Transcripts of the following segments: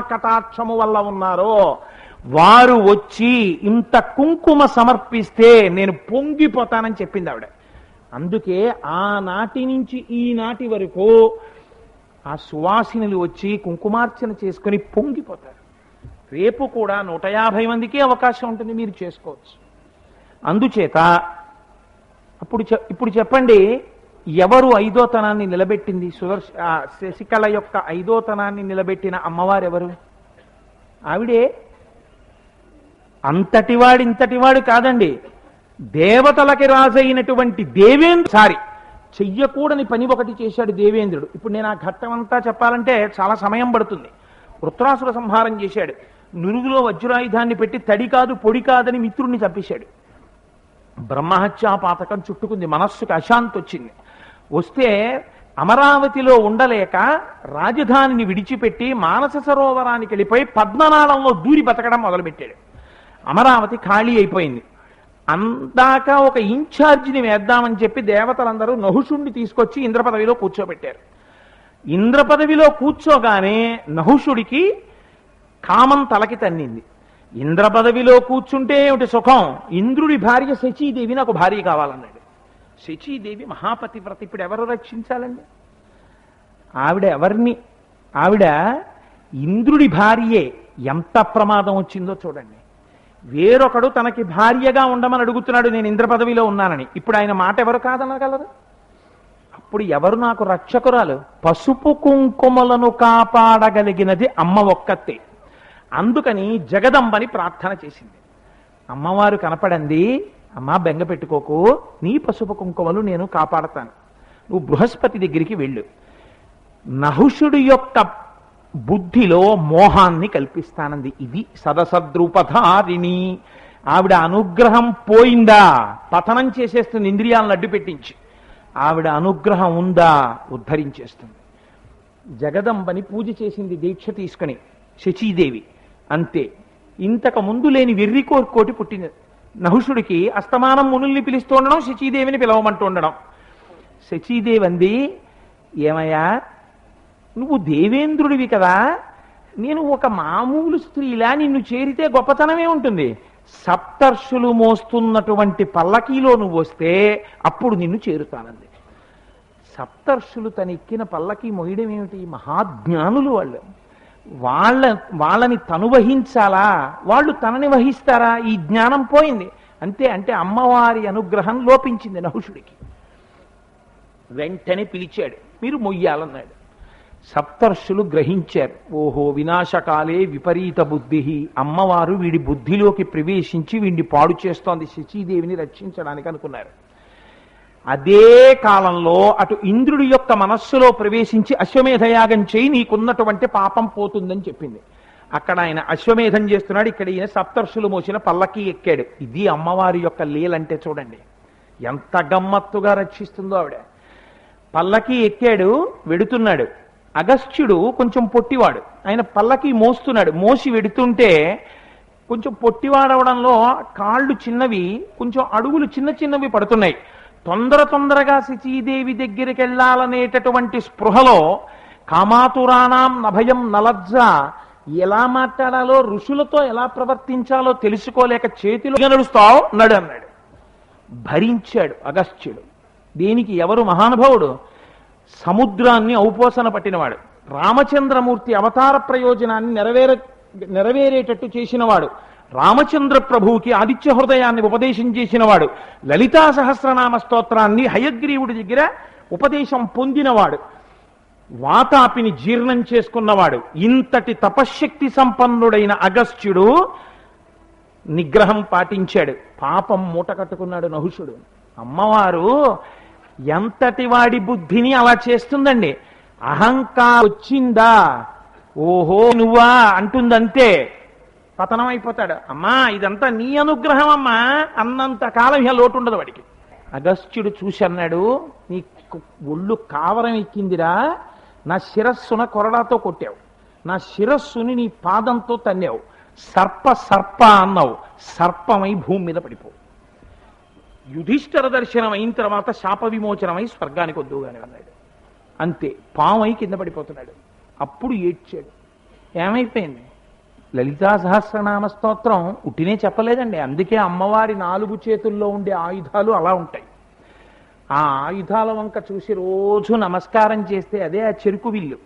కటాక్షము వల్ల ఉన్నారో వారు వచ్చి ఇంత కుంకుమ సమర్పిస్తే నేను పొంగిపోతానని చెప్పింది ఆవిడ. అందుకే ఆనాటి నుంచి ఈనాటి వరకు ఆ సువాసినులు వచ్చి కుంకుమార్చన చేసుకుని పొంగిపోతారు. రేపు కూడా 150 మందికి అవకాశం ఉంటుంది, మీరు చేసుకోవచ్చు. అందుచేత ఇప్పుడు చెప్పండి, ఎవరు ఐదోతనాన్ని నిలబెట్టింది? శశికళ యొక్క ఐదోతనాన్ని నిలబెట్టిన అమ్మవారు ఎవరు? ఆవిడే. అంతటివాడు ఇంతటివాడు కాదండి, దేవతలకి రాజైనటువంటి దేవేంద్ర చెయ్యకూడని పని ఒకటి చేశాడు దేవేంద్రుడు. ఇప్పుడు నేను ఆ ఘట్టం అంతా చెప్పాలంటే చాలా సమయం పడుతుంది. వృత్రాసుర సంహారం చేశాడు. నురుగులో వజ్రాయుధాన్ని పెట్టి తడి కాదు పొడి కాదని మిత్రుణ్ణి చంపేశాడు. బ్రహ్మహత్యా పాతకం చుట్టుకుంది, మనస్సుకు అశాంతి వచ్చింది. వస్తే అమరావతిలో ఉండలేక రాజధానిని విడిచిపెట్టి మానస సరోవరానికి వెళ్ళిపోయి పద్మనాళంలో దూరి బతకడం మొదలుపెట్టాడు. అమరావతి ఖాళీ అయిపోయింది. అందాక ఒక ఇన్ఛార్జిని వేద్దామని చెప్పి దేవతలందరూ నహుషుణ్ణి తీసుకొచ్చి ఇంద్రపదవిలో కూర్చోబెట్టారు. ఇంద్రపదవిలో కూర్చోగానే నహుషుడికి కామం తలకి తన్నింది. ఇంద్రపదవిలో కూర్చుంటే ఏమిటి సుఖం? ఇంద్రుడి భార్య శచీదేవి నాకు భార్య కావాలన్నాడు. శచీదేవి మహాపతివ్రత, ఇప్పుడు ఎవరు రక్షించాలండి? ఆవిడ ఇంద్రుడి భార్యే. ఎంత ప్రమాదం వచ్చిందో చూడండి. వేరొకడు తనకి భార్యగా ఉండమని అడుగుతున్నాడు, నేను ఇంద్ర పదవిలో ఉన్నానని. ఇప్పుడు ఆయన మాట ఎవరు కాదనగలరు? అప్పుడు ఎవరు నాకు రక్షకురాలు? పసుపు కుంకుమలను కాపాడగలిగినది అమ్మ ఒక్కతే. అందుకని జగదంబని ప్రార్థన చేసింది. అమ్మవారు కనపడంది, అమ్మా బెంగ పెట్టుకోకు, నీ పసుపు కుంకుమలు నేను కాపాడతాను, నువ్వు బృహస్పతి దగ్గరికి వెళ్ళు. నహుషుడి యొక్క బుద్ధిలో మోహాన్ని కల్పిస్తానంది. ఇది సదసద్రూపధారిణి. ఆవిడ అనుగ్రహం పోయిందా? పతనం చేసేస్తుంది, ఇంద్రియాలను అడ్డు పెట్టించి. ఆవిడ అనుగ్రహం ఉందా? ఉద్ధరించేస్తుంది. జగదంబని పూజ చేసింది దీక్ష తీసుకుని శచీదేవి. అంతే. ఇంతకు ముందు లేని వెర్రి కోటి పుట్టింది నహుషుడికి. అస్తమానం మునుల్ని పిలుస్తూ ఉండడం, శచీదేవిని పిలవమంటూ ఉండడం. శచీదేవి అంది, ఏమయ్యా నువ్వు దేవేంద్రుడివి కదా, నేను ఒక మామూలు స్త్రీలా నిన్ను చేరితే గొప్పతనమే ఉంటుంది. సప్తర్షులు మోస్తున్నటువంటి పల్లకీలో నువ్వు వస్తే అప్పుడు నిన్ను చేరుతానంది. సప్తర్షులు తనెక్కిన పల్లకీ మోయడం ఏమిటి? మహాజ్ఞానులు వాళ్ళు. వాళ్ళని తను వహించాలా? వాళ్ళు తనని వహిస్తారా? ఈ జ్ఞానం పోయింది. అంతే. అంటే అమ్మవారి అనుగ్రహం లోపించింది నహుషుడికి. వెంటనే పిలిచాడు, మీరు మొయ్యాలన్నాడు. సప్తర్షులు గ్రహించారు, ఓహో వినాశకాలే విపరీత బుద్ధి, అమ్మవారు వీడి బుద్ధిలోకి ప్రవేశించి వీడిని పాడు చేస్తోంది శచీదేవిని రక్షించడానికి అనుకున్నారు. అదే కాలంలో అటు ఇంద్రుడి యొక్క మనస్సులో ప్రవేశించి అశ్వమేధయాగం చేయి, నీకున్నటువంటి పాపం పోతుందని చెప్పింది. అక్కడ ఆయన అశ్వమేధం చేస్తున్నాడు, ఇక్కడ ఈయన సప్తర్షులు మోసిన పల్లకి ఎక్కాడు. ఇది అమ్మవారి యొక్క లీలంటే చూడండి, ఎంత గమ్మత్తుగా రక్షిస్తుందో ఆవిడ. పల్లకి ఎక్కాడు, వెడుతున్నాడు. అగస్త్యుడు కొంచెం పొట్టివాడు, ఆయన పల్లకి మోస్తున్నాడు. మోసి వెడుతుంటే కొంచెం పొట్టివాడవడంలో కాళ్ళు చిన్నవి, కొంచెం అడుగులు చిన్న చిన్నవి పడుతున్నాయి. తొందరగా శచీదేవి దగ్గరికి వెళ్ళాలనేటటువంటి స్పృహలో కామాతురాణం నభయం నలజ్జ, ఎలా మాట్లాడాలో ఋషులతో ఎలా ప్రవర్తించాలో తెలుసుకోలేక చేతిలో నడుస్తావు నడు అన్నాడు. భరించాడు అగస్త్యుడు. దేనికి? ఎవరు మహానుభావుడు? సముద్రాన్ని ఔపోసన పట్టినవాడు, రామచంద్రమూర్తి అవతార ప్రయోజనాన్ని నెరవేరేటట్టు చేసినవాడు, రామచంద్ర ప్రభువుకి ఆదిత్య హృదయాన్ని ఉపదేశం చేసినవాడు, లలితా సహస్రనామ స్తోత్రాన్ని హయగ్రీవుడి దగ్గర ఉపదేశం పొందినవాడు, వాతాపిని జీర్ణం చేసుకున్నవాడు. ఇంతటి తపశ్శక్తి సంపన్నుడైన అగస్త్యుడు నిగ్రహం పాటించాడు. పాపం మూట కట్టుకున్నాడు నహుషుడు. అమ్మవారు ఎంతటి వాడి బుద్ధిని అలా చేస్తుందండి. అహంకారం వచ్చిందా, ఓహో నువ్వా అంటుందంతే, పతనం అయిపోతాడు. అమ్మా ఇదంతా నీ అనుగ్రహం అమ్మా అన్నంత కాలం ఇక లోటు ఉండదు వాడికి. అగస్త్యుడు చూసి అన్నాడు, నీ ఒళ్ళు కావరం ఎక్కిందిరా, నా శిరస్సున కొరడాతో కొట్టావు, నా శిరస్సుని నీ పాదంతో తన్నావు, సర్ప అన్నావు, సర్పమై భూమి మీద పడిపోవు. యుధిష్ఠిర దర్శనం అయిన తర్వాత శాప విమోచనమై స్వర్గానికి వద్దుగానే అన్నాడు. అంతే, పామై కింద పడిపోతున్నాడు. అప్పుడు ఏడ్చాడు. ఏమైపోయింది? లలితా సహస్రనామ స్తోత్రం ఉట్టినే చెప్పలేదండి. అందుకే అమ్మవారి 4 చేతుల్లో ఉండే ఆయుధాలు అలా ఉంటాయి. ఆ ఆయుధాల వంక చూసి రోజు నమస్కారం చేస్తే అదే ఆ చెరుకు విల్లు.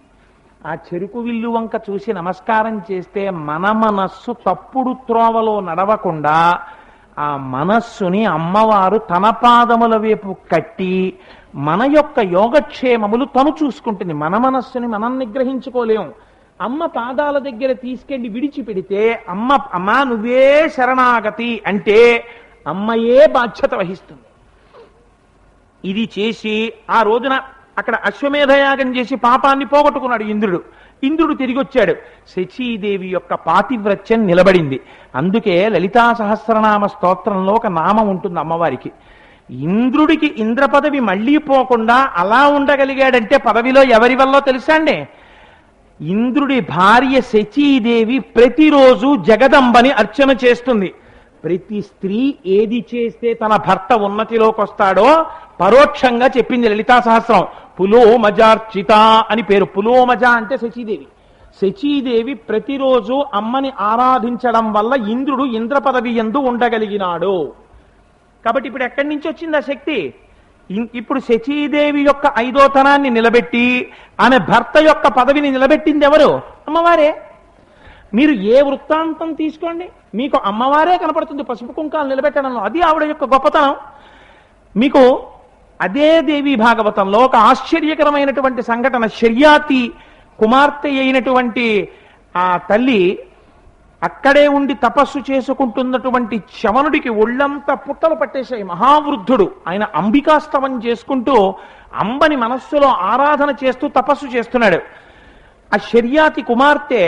ఆ చెరుకు విల్లు వంక చూసి నమస్కారం చేస్తే మన మనస్సు తప్పుడు త్రోవలో నడవకుండా ఆ మనస్సుని అమ్మవారు తన పాదముల వైపు కట్టి మన యొక్క యోగక్షేమములు తను చూసుకుంటుంది. మన మనస్సుని మనం నిగ్రహించుకోలేము. అమ్మ పాదాల దగ్గర తీసుకెళ్లి విడిచిపెడితే అమ్మా నువ్వే శరణాగతి అంటే అమ్మయే బాధ్యత వహిస్తుంది. ఇది చేసి ఆ రోజున అక్కడ అశ్వమేధయాగం చేసి పాపాన్ని పోగొట్టుకున్నాడు ఇంద్రుడు తిరిగి వచ్చాడు. శచీదేవి యొక్క పాతివ్రత్యం నిలబడింది. అందుకే లలితా సహస్రనామ స్తోత్రంలో ఒక నామం ఉంటుంది అమ్మవారికి. ఇంద్రుడికి ఇంద్ర పదవి మళ్ళీ పోకుండా అలా ఉండగలిగాడంటే పదవిలో ఎవరి వల్ల తెలుసా అండి? ఇంద్రుడి భార్య శచీదేవి ప్రతిరోజు జగదంబని అర్చన చేస్తుంది. ప్రతి స్త్రీ ఏది చేస్తే తన భర్త ఉన్నతిలోకి వస్తాడో పరోక్షంగా చెప్పింది లలితా సహస్రం. పులోమజార్చిత అని పేరు. పులోమజ అంటే శచీదేవి. శచీదేవి ప్రతిరోజు అమ్మని ఆరాధించడం వల్ల ఇంద్రుడు ఇంద్ర పదవి యందు ఉండగలిగినాడు. కాబట్టి ఇప్పుడు ఎక్కడి నుంచి వచ్చింది ఆ శక్తి? ఇప్పుడు శచీదేవి యొక్క 5వ తనాన్ని నిలబెట్టి ఆమె భర్త యొక్క పదవిని నిలబెట్టింది ఎవరు? అమ్మవారే. మీరు ఏ వృత్తాంతం తీసుకోండి, మీకు అమ్మవారే కనపడుతుంది పసుపు కుంకాలు నిలబెట్టడంలో. అది ఆవిడ యొక్క గొప్పతనం. మీకు అదే దేవి భాగవతంలో ఒక ఆశ్చర్యకరమైనటువంటి సంఘటన. శర్యాతి కుమార్తె అయినటువంటి ఆ తల్లి అక్కడే ఉండి తపస్సు చేసుకుంటున్నటువంటి శవనుడికి ఒళ్ళంతా పుట్టలు పట్టేశాయి. మహావృద్ధుడు ఆయన అంబికాస్తవం చేసుకుంటూ అంబని మనస్సులో ఆరాధన చేస్తూ తపస్సు చేస్తున్నాడు. ఆ శర్యాతి కుమార్తె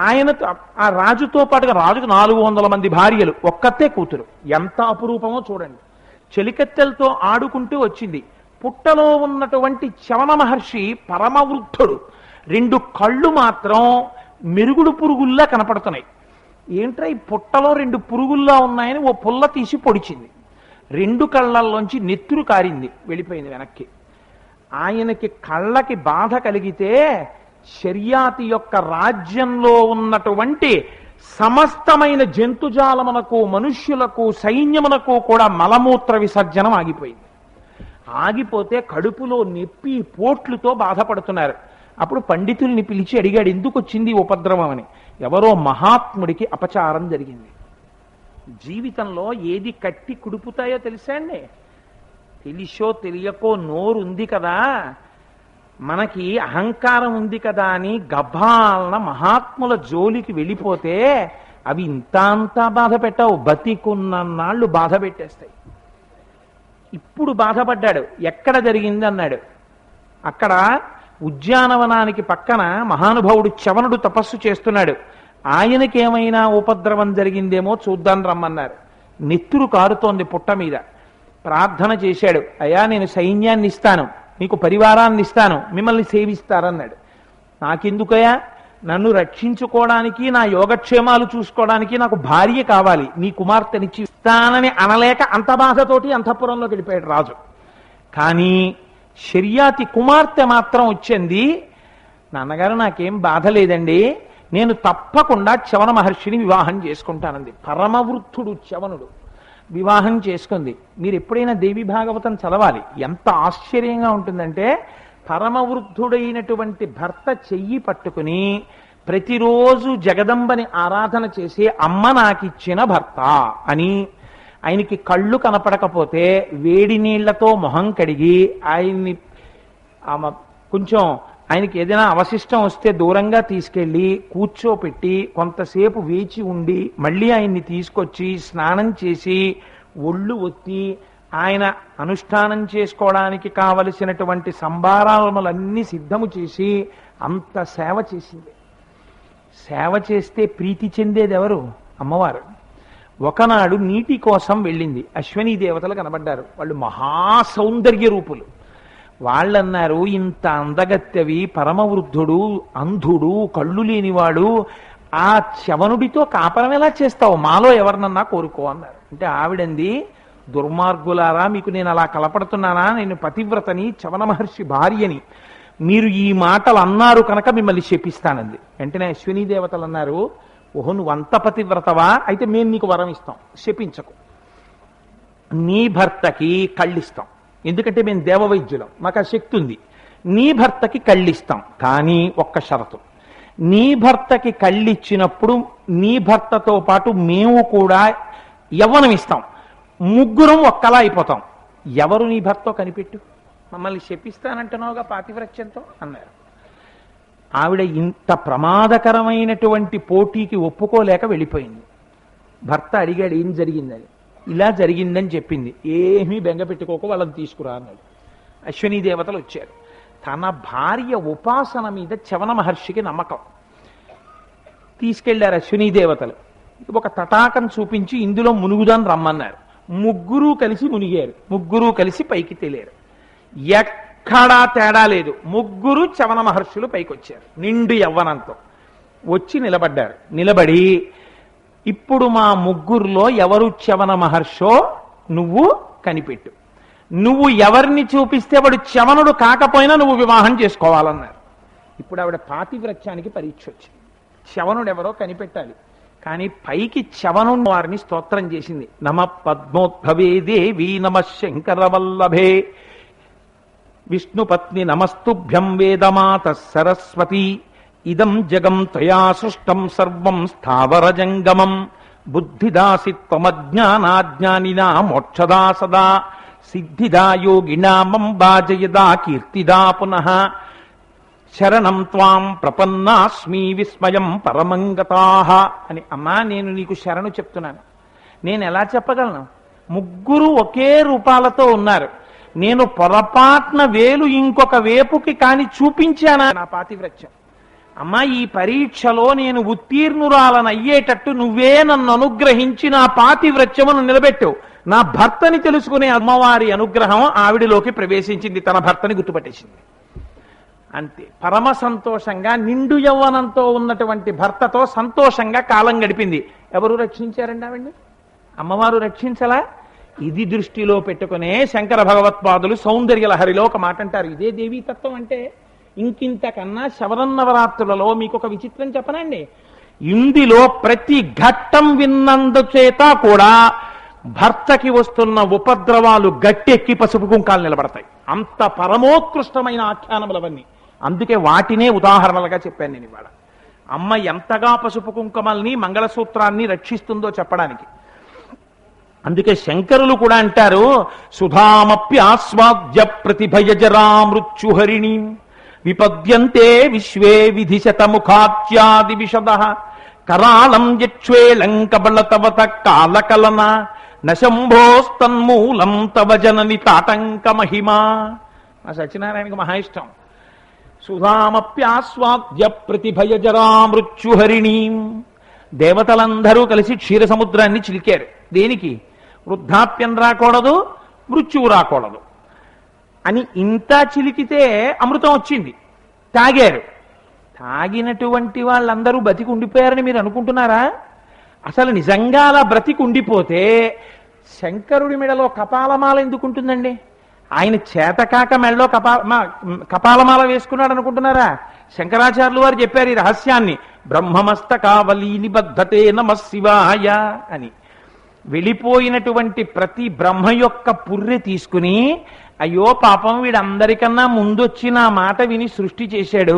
ఆయనతో ఆ రాజుతో పాటుగా, రాజుకు 400 మంది భార్యలు, ఒక్కతే కూతురు. ఎంత అపురూపమో చూడండి. చెలికత్తెలతో ఆడుకుంటూ వచ్చింది. పుట్టలో ఉన్నటువంటి చవన మహర్షి పరమవృద్ధుడు. 2 కళ్ళు మాత్రం మెరుగుడు పురుగుల్లా కనపడుతున్నాయి. ఏంట్రా ఈ పుట్టలో 2 పురుగుల్లా ఉన్నాయని ఓ పుల్ల తీసి పొడిచింది. 2 కళ్ళల్లోంచి నెత్తురు కారింది, వెళ్ళిపోయింది వెనక్కి. ఆయనకి కళ్ళకి బాధ కలిగితే శర్యాతి యొక్క రాజ్యంలో ఉన్నటువంటి సమస్తమైన జంతుజాలమునకు మనుష్యులకు సైన్యమునకు కూడా మలమూత్ర విసర్జనం ఆగిపోయింది. ఆగిపోతే కడుపులో నొప్పి పోట్లుతో బాధపడుతున్నారు. అప్పుడు పండితుల్ని పిలిచి అడిగాడు, ఎందుకు వచ్చింది ఉపద్రవం అని. ఎవరో మహాత్ముడికి అపచారం జరిగింది. జీవితంలో ఏది కట్టి కుడుపుతాయో తెలుసా అండి? తెలిసో తెలియకో నోరు ఉంది కదా, మనకి అహంకారం ఉంది కదా అని గభాలన మహాత్ముల జోలికి వెళ్ళిపోతే అవి ఇంత బాధ పెట్టవు, బతికున్నన్నాళ్ళు బాధ పెట్టేస్తాయి. ఇప్పుడు బాధపడ్డాడు. ఎక్కడ జరిగింది అన్నాడు. అక్కడ ఉద్యానవనానికి పక్కన మహానుభావుడు చవనుడు తపస్సు చేస్తున్నాడు. ఆయనకేమైనా ఉపద్రవం జరిగిందేమో చూద్దాం రమ్మన్నారు. నెత్తురు కారుతోంది పుట్ట మీద. ప్రార్థన చేశాడు, అయ్యా నేను సైన్యాన్ని ఇస్తాను, మీకు పరివారాన్ని ఇస్తాను, మిమ్మల్ని సేవిస్తారన్నాడు. నాకెందుకయ్యా, నన్ను రక్షించుకోవడానికి నా యోగక్షేమాలు చూసుకోవడానికి నాకు భార్య కావాలి, నీ కుమార్తెనిచ్చి ఇస్తానని అనలేక అంత బాధతోటి అంతఃపురంలోకి వెళ్ళిపోయాడు రాజు. కానీ శర్యాతి కుమార్తె మాత్రం వచ్చింది, నాన్నగారు నాకేం బాధ లేదండి, నేను తప్పకుండా చవన మహర్షిని వివాహం చేసుకుంటానంది. పరమవృద్ధుడు చవనుడు వివాహం చేసుకుంది. మీరు ఎప్పుడైనా దేవి భాగవతం చదవాలి. ఎంత ఆశ్చర్యంగా ఉంటుందంటే, పరమవృద్ధుడైనటువంటి భర్త చెయ్యి పట్టుకుని ప్రతిరోజు జగదంబని ఆరాధన చేసి అమ్మ నాకిచ్చిన భర్త అని, ఆయనకి కళ్ళు కనపడకపోతే వేడి నీళ్లతో మొహం కడిగి ఆయన్ని కొంచెం ఆయనకి ఏదైనా అవశిష్టం వస్తే దూరంగా తీసుకెళ్ళి కూర్చోపెట్టి కొంతసేపు వేచి ఉండి మళ్ళీ ఆయన్ని తీసుకొచ్చి స్నానం చేసి ఒళ్ళు ఒత్తి ఆయన అనుష్ఠానం చేసుకోవడానికి కావలసినటువంటి సంభారాలన్నీ సిద్ధము చేసి అంత సేవ చేసింది. సేవ చేస్తే ప్రీతి చెందేది ఎవరు? అమ్మవారు. ఒకనాడు నీటి కోసం వెళ్ళింది. అశ్వనీ దేవతలు కనబడ్డారు. వాళ్ళు మహాసౌందర్య రూపులు. వాళ్ళన్నారు, ఇంత అందగత్తెవి, పరమవృద్ధుడు, అంధుడు, కళ్ళు లేనివాడు, ఆ చవనుడితో కాపరం ఎలా చేస్తావు, మాలో ఎవరినన్నా కోరుకో అన్నారు. అంటే ఆవిడంది, దుర్మార్గులారా, మీకు నేను అలా కలపడుతున్నానా? నేను పతివ్రతని, చవన మహర్షి భార్యని. మీరు ఈ మాటలు అన్నారు కనుక మిమ్మల్ని శపిస్తానంది. వెంటనే అశ్వినీ దేవతలు అన్నారు, ఓహో నువ్వు అంత పతివ్రతవా, అయితే మేము నీకు వరం ఇస్తాం, శపించకు. నీ భర్తకి కళ్ళిస్తాం, ఎందుకంటే మేము దేవవైద్యులం, మాకు ఆ శక్తి ఉంది. నీ భర్తకి కళ్ళిస్తాం, కానీ ఒక్క షరతు, నీ భర్తకి కళ్ళిచ్చినప్పుడు నీ భర్తతో పాటు మేము కూడా యవ్వనం ఇస్తాం, ముగ్గురం ఒక్కలా అయిపోతాం. ఎవరు నీ భర్తో కనిపెట్టు, మమ్మల్ని శపిస్తానంటున్నావుగా పాతివ్రత్యంతో అన్నారు. ఆవిడ ఇంత ప్రమాదకరమైనటువంటి పోటీకి ఒప్పుకోలేక వెళ్ళిపోయింది. భర్త అడిగాడు ఏం జరిగిందని. ఇలా జరిగిందని చెప్పింది. ఏమీ బెంగ పెట్టుకోక వాళ్ళని తీసుకురా అన్నాడు. అశ్వినీ దేవతలు వచ్చారు. తన భార్య ఉపాసన మీద చవన మహర్షికి నమ్మకం. తీసుకెళ్లారు అశ్వినీ దేవతలు. ఒక తటాకం చూపించి ఇందులో మునుగుదాన్ని రమ్మన్నారు. ముగ్గురు కలిసి మునిగారు, ముగ్గురు కలిసి పైకి తేలారు. ఎక్కడా తేడా లేదు, ముగ్గురు చవన మహర్షులు పైకి వచ్చారు నిండు యవ్వనంతో. వచ్చి నిలబడ్డారు. నిలబడి ఇప్పుడు మా ముగ్గురులో ఎవరు చవన మహర్షో నువ్వు కనిపెట్టు, నువ్వు ఎవరిని చూపిస్తే వాడు చవనుడు కాకపోయినా నువ్వు వివాహం చేసుకోవాలన్నారు. ఇప్పుడు ఆవిడ పాతివ్రత్యానికి పరీక్ష వచ్చింది. చవనుడు ఎవరో కనిపెట్టాలి. కానీ పైకి చవను వారిని స్తోత్రం చేసింది. నమ పద్మోద్భవే దేవి నమ శంకర వల్లభే విష్ణుపత్ని నమస్తుభ్యం వేదమాత సరస్వతి ఇదం జగం త్వయా సృష్టం సర్వం స్థావర జంగమం బుద్ధిదాసి త్వమజ్ఞానాజ్ఞానినా మోక్షదా సదా సిద్ధిదా యోగినా మంబాజయదా కీర్తిదా పునః శరణం త్వాం ప్రపన్నాస్మి విస్మయం పరమంగతాః అని. అమ్మా నేను నీకు శరణు చెప్తున్నాను. నేను ఎలా చెప్పగలను? ముగ్గురు ఒకే రూపాలతో ఉన్నారు. నేను పొరపాట్న వేలు ఇంకొక వేపుకి కాని చూపించానా నా పాతివ్రత్యం? అమ్మా ఈ పరీక్షలో నేను ఉత్తీర్ణురాలనయ్యేటట్టు నువ్వే నన్ను అనుగ్రహించి నా పాతివ్రత్యమును నిలబెట్టావు. నా భర్తని తెలుసుకునే అమ్మవారి అనుగ్రహం ఆవిడిలోకి ప్రవేశించింది, తన భర్తని గుర్తుపట్టేసింది. అంతే. పరమ సంతోషంగా నిండు యవ్వనంతో ఉన్నటువంటి భర్తతో సంతోషంగా కాలం గడిపింది. ఎవరు రక్షించారండి ఆవిడ్ని? అమ్మవారు రక్షించలా? ఇది దృష్టిలో పెట్టుకునే శంకర భగవత్పాదులు సౌందర్య లహరిలో ఒక మాట అంటారు. ఇదే దేవీ తత్వం అంటే. ఇంకింతకన్నా శవరన్నవరాత్రులలో మీకు ఒక విచిత్రం చెప్పనండి. ఇందులో ప్రతి ఘట్టం విన్నందుచేత కూడా భర్తకి వస్తున్న ఉపద్రవాలు గట్టెక్కి పసుపు కుంకాలు నిలబడతాయి. అంత పరమోత్కృష్టమైన ఆఖ్యానములవన్నీ. అందుకే వాటినే ఉదాహరణలుగా చెప్పాను నేను ఇవాళ. అమ్మ ఎంతగా పసుపు కుంకుమల్ని మంగళసూత్రాన్ని రక్షిస్తుందో చెప్పడానికి. అందుకే శంకరులు కూడా అంటారు, సుధామప్యాస్వాద్య ప్రతిభయజరా మృత్యుహరిణి విపద్యంతే విశ్వే విధిశతముఖాత్యాది విశద కరాళం యచ్వేళం కబళతవత కాలకలన నశంభోస్తన్మూలం తవ జనని తాటంక మహిమా. మా సత్యనారాయణకి మహా ఇష్టం. సుధామప్యాస్వాద్య ప్రతిభయజరా మృత్యుహరిణి. దేవతలందరూ కలిసి క్షీర సముద్రాన్ని చిలికారు. దేనికి? వృద్ధాప్యం రాకూడదు, మృత్యువు రాకూడదు అని. ఇంత చిలికితే అమృతం వచ్చింది, తాగారు. తాగినటువంటి వాళ్ళందరూ బతికి ఉండిపోయారని మీరు అనుకుంటున్నారా? అసలు నిజంగా అలా బ్రతికి ఉండిపోతే శంకరుడి మెడలో కపాలమాల ఎందుకు ఉంటుందండి? ఆయన చేతకాక మెడలో కపాలమాల వేసుకున్నాడు అనుకుంటున్నారా? శంకరాచార్యులు వారు చెప్పారు ఈ రహస్యాన్ని. బ్రహ్మమస్తకావలీ నిబద్ధతే నమః శివాయ అని. వెళ్ళిపోయినటువంటి ప్రతి బ్రహ్మ యొక్క పుర్రె తీసుకుని, అయ్యో పాపం వీడందరికన్నా ముందొచ్చి నా మాట విని సృష్టి చేశాడు,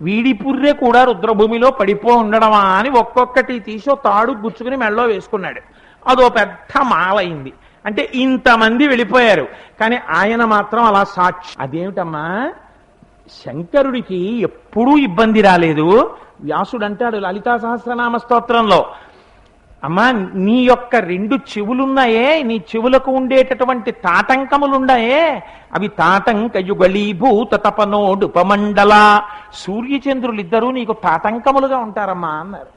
వీడి పుర్రె కూడా రుద్రభూమిలో పడిపో ఉండడమా అని ఒక్కొక్కటి తీసో తాడు గుచ్చుకుని మెడలో వేసుకున్నాడు. అదో పెద్ద మాలైంది. అంటే ఇంతమంది వెళ్ళిపోయారు, కానీ ఆయన మాత్రం అలా సాక్షి. అదేమిటమ్మా, శంకరుడికి ఎప్పుడూ ఇబ్బంది రాలేదు. వ్యాసుడు అంటాడు లలితా సహస్రనామ స్తోత్రంలో, అమ్మా నీ యొక్క 2 చెవులున్నాయే, నీ చెవులకు ఉండేటటువంటి తాటంకములున్నాయే, అవి తాటంకయుగళీభూత తపనోడుపమండల. సూర్యచంద్రులిద్దరూ నీకు తాటంకములుగా ఉంటారమ్మా అన్నారు.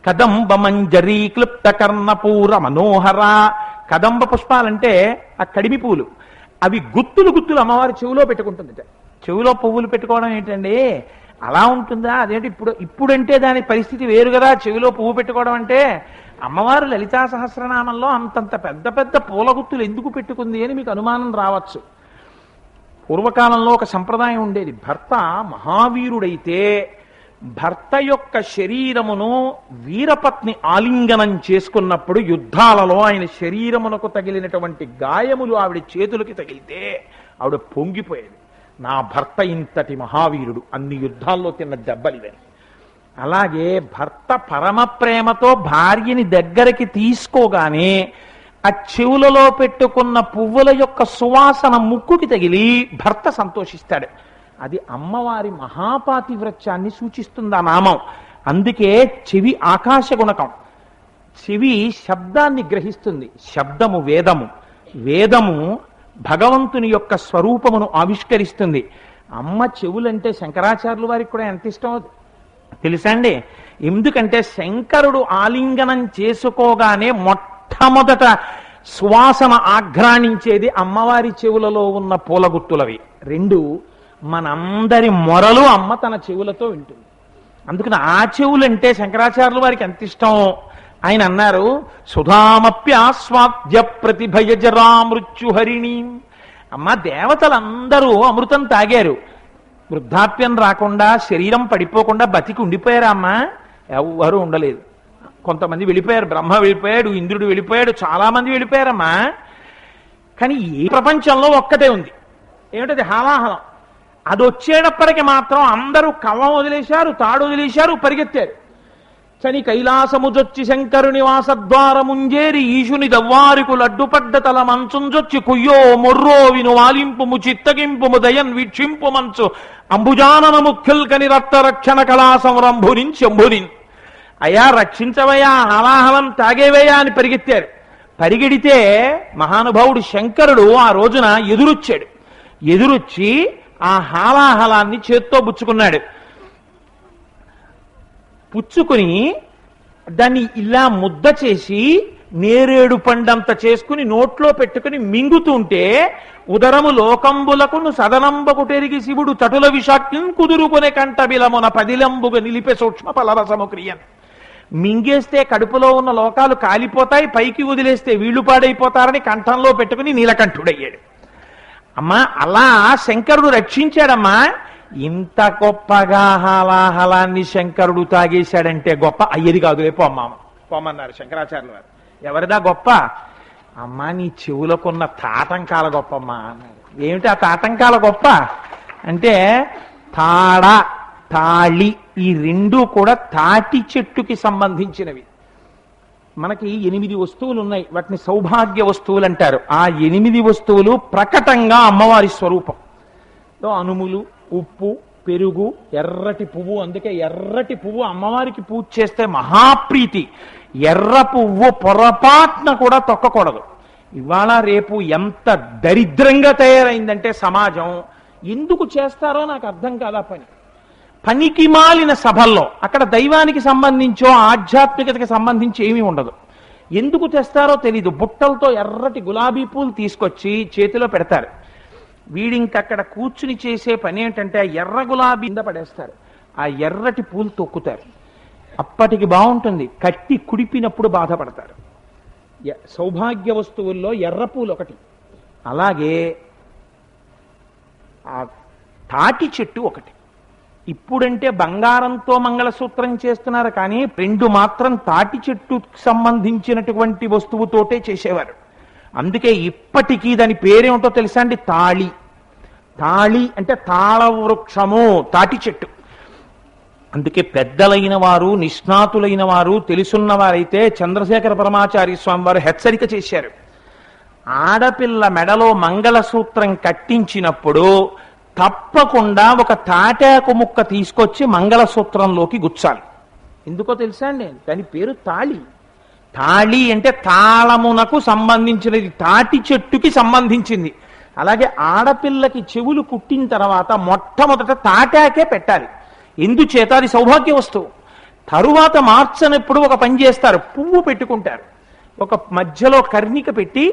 కదంబ మంజరీ క్లుప్త కర్ణపూర మనోహర. కదంబ పుష్పాలంటే ఆ కడిమి పూలు, అవి గుత్తులు గుత్తులు అమ్మవారి చెవులో పెట్టుకుంటుందిట. చెవులో పువ్వులు పెట్టుకోవడం ఏంటండి, అలా ఉంటుందా? అదేంటి ఇప్పుడంటే దాని పరిస్థితి వేరు కదా. చెవిలో పువ్వు పెట్టుకోవడం అంటే, అమ్మవారు లలితా సహస్రనామంలో అంతంత పెద్ద పెద్ద పూల గుత్తులు ఎందుకు పెట్టుకుంది అని మీకు అనుమానం రావచ్చు. పూర్వకాలంలో ఒక సంప్రదాయం ఉండేది. భర్త మహావీరుడైతే భర్త యొక్క శరీరమును వీరపత్ని ఆలింగనం చేసుకున్నప్పుడు యుద్ధాలలో ఆయన శరీరమునకు తగిలినటువంటి గాయములు ఆవిడ చేతులకి తగిలితే ఆవిడ పొంగిపోయేది. నా భర్త ఇంతటి మహావీరుడు, అన్ని యుద్ధాల్లో తిన్న దెబ్బలివని. అలాగే భర్త పరమ ప్రేమతో భార్యని దగ్గరికి తీసుకోగానే ఆ చెవులలో పెట్టుకున్న పువ్వుల యొక్క సువాసన ముక్కుకి తగిలి భర్త సంతోషిస్తాడు. అది అమ్మవారి మహాపాతివ్రత్యాన్ని సూచిస్తుంది ఆ నామం. అందుకే చెవి ఆకాశ గుణకం. చెవి శబ్దాన్ని గ్రహిస్తుంది. శబ్దము వేదము, వేదము భగవంతుని యొక్క స్వరూపమును ఆవిష్కరిస్తుంది. అమ్మ చెవులంటే శంకరాచార్యుల వారికి కూడా ఎంత ఇష్టం తెలుసా అండి? ఎందుకంటే శంకరుడు ఆలింగనం చేసుకోగానే మొట్టమొదట సువాసన ఆఘ్రాణించేది అమ్మవారి చెవులలో ఉన్న పూలగుత్తులవి. రెండు, మనందరి మొరలు అమ్మ తన చెవులతో వింటుంది. అందుకని ఆ చెవులంటే శంకరాచార్యుల వారికి ఎంత ఇష్టం. ఆయన అన్నారు, సుధామప్యాస్వాద్య ప్రతిభయజరా మృత్యుహరిణి. అమ్మ దేవతలందరూ అమృతం తాగారు, వృద్ధాప్యం రాకుండా శరీరం పడిపోకుండా బతికి ఉండిపోయారా అమ్మా? ఎవరు ఉండలేదు. కొంతమంది వెళ్ళిపోయారు, బ్రహ్మ వెళ్ళిపోయాడు, ఇంద్రుడు వెళ్ళిపోయాడు, చాలా మంది వెళ్ళిపోయారమ్మా. కానీ ఈ ప్రపంచంలో ఒక్కటే ఉంది, ఏమిటది? హాలాహలం. అది వచ్చేటప్పటికి మాత్రం అందరూ కవ్వం వదిలేశారు, తాడు వదిలేశారు, పరిగెత్తారు. చని కైలాసముజొచ్చి శంకరుని వాసద్వారముంజేరి ఈశుని దవ్వారికు లడ్డుపడ్డ తల మంచుంజొచ్చి కుయ్యో మొర్రో విను వాలింపుము చిత్తగింపుము దయన్ వీక్షింపు మంచు అంబుజానన ముఖ్యుల్కని రక్త రక్షణ కళా సంరంభునిన్ శంభునిన్. అయ్యా రక్షించవయ్యా, హలాహలం తాగేవయ్యా అని పరిగెత్తారు. పరిగెడితే మహానుభావుడు శంకరుడు ఆ రోజున ఎదురొచ్చాడు. ఎదురొచ్చి ఆ హాలాహలాన్ని చేత్తో పుచ్చుకున్నాడు. పుచ్చుకుని దాన్ని ఇలా ముద్ద చేసి నేరేడు పండంత చేసుకుని నోట్లో పెట్టుకుని మింగుతుంటే ఉదరము లోకంబులకును సదనంబకుటెరిగి శివుడు చటుల విషాక్యం కుదురుకునే కంఠబిలమున పదిలంబుగా నిలిపే సూక్ష్మ ఫలరసము క్రియన్. మింగేస్తే కడుపులో ఉన్న లోకాలు కాలిపోతాయి, పైకి వదిలేస్తే వీళ్లు పాడైపోతారని కంఠంలో పెట్టుకుని నీలకంఠుడయ్యాడు. అమ్మా అలా శంకరుడు రక్షించాడమ్మా. ఇంత గొప్పగా హాలాహలాన్ని శంకరుడు తాగేశాడంటే గొప్ప అయ్యేది కాదులే పోమన్నారు శంకరాచార్యుల వారు. ఎవరిదా గొప్ప? అమ్మా నీ చెవులకున్న తాటంకాల గొప్పమ్మా అన్నారు. ఏమిటి ఆ తాటంకాల గొప్ప అంటే? తాడ, తాళి, ఈ రెండూ కూడా తాటి చెట్టుకి సంబంధించినవి. మనకి 8 వస్తువులు ఉన్నాయి, వాటిని సౌభాగ్య వస్తువులు అంటారు. ఆ 8 వస్తువులు ప్రకటంగా అమ్మవారి స్వరూపం. అనుములు, ఉప్పు, పెరుగు, ఎర్రటి పువ్వు. అందుకే ఎర్రటి పువ్వు అమ్మవారికి పూజ చేస్తే మహాప్రీతి. ఎర్ర పువ్వు పొరపాటున కూడా తొక్కకూడదు. ఇవాళ రేపు ఎంత దరిద్రంగా తయారైందంటే సమాజం, ఎందుకు చేస్తారో నాకు అర్థం కాదా పని. పనికి మాలిన సభల్లో అక్కడ దైవానికి సంబంధించో ఆధ్యాత్మికతకి సంబంధించి ఏమీ ఉండదు. ఎందుకు తెస్తారో తెలీదు. బుట్టలతో ఎర్రటి గులాబీ పూలు తీసుకొచ్చి చేతిలో పెడతారు. వీడింకక్కడ కూర్చుని చేసే పని ఏంటంటే ఆ ఎర్ర గులాబీ కింద పడేస్తారు, ఆ ఎర్రటి పూలు తొక్కుతారు. అప్పటికి బాగుంటుంది, కట్టి కుడిపినప్పుడు బాధపడతారు. సౌభాగ్య వస్తువుల్లో ఎర్ర పూలు ఒకటి. అలాగే ఆ తాటి చెట్టు ఒకటి. ఇప్పుడంటే బంగారంతో మంగళసూత్రం చేస్తున్నారు, కానీ 2 మాత్రం తాటి చెట్టుకు సంబంధించినటువంటి వస్తువుతోటే చేసేవారు. అందుకే ఇప్పటికీ దాని పేరేమిటో తెలుసా అండి? తాళి. తాళి అంటే తాళ వృక్షము, తాటి చెట్టు. అందుకే పెద్దలైన వారు, నిష్ణాతులైన వారు, తెలుసున్న వారైతే చంద్రశేఖర పరమాచార్య స్వామి వారు హెచ్చరిక చేశారు. ఆడపిల్ల మెడలో మంగళసూత్రం కట్టించినప్పుడు తప్పకుండా ఒక తాటాకు ముక్క తీసుకొచ్చి మంగళసూత్రంలోకి గుచ్చాలి. ఎందుకో తెలుసా అండి? దాని పేరు తాళి. తాళి అంటే తాళమునకు సంబంధించినది, తాటి చెట్టుకి సంబంధించింది. అలాగే ఆడపిల్లకి చెవులు కుట్టిన తర్వాత మొట్టమొదట తాటాకే పెట్టాలి. ఎందుచేత? అది సౌభాగ్య వస్తువు. తరువాత మార్చనప్పుడు ఒక పని చేస్తారు, పువ్వు పెట్టుకుంటారు. ఒక మధ్యలో కర్ణిక పెట్టి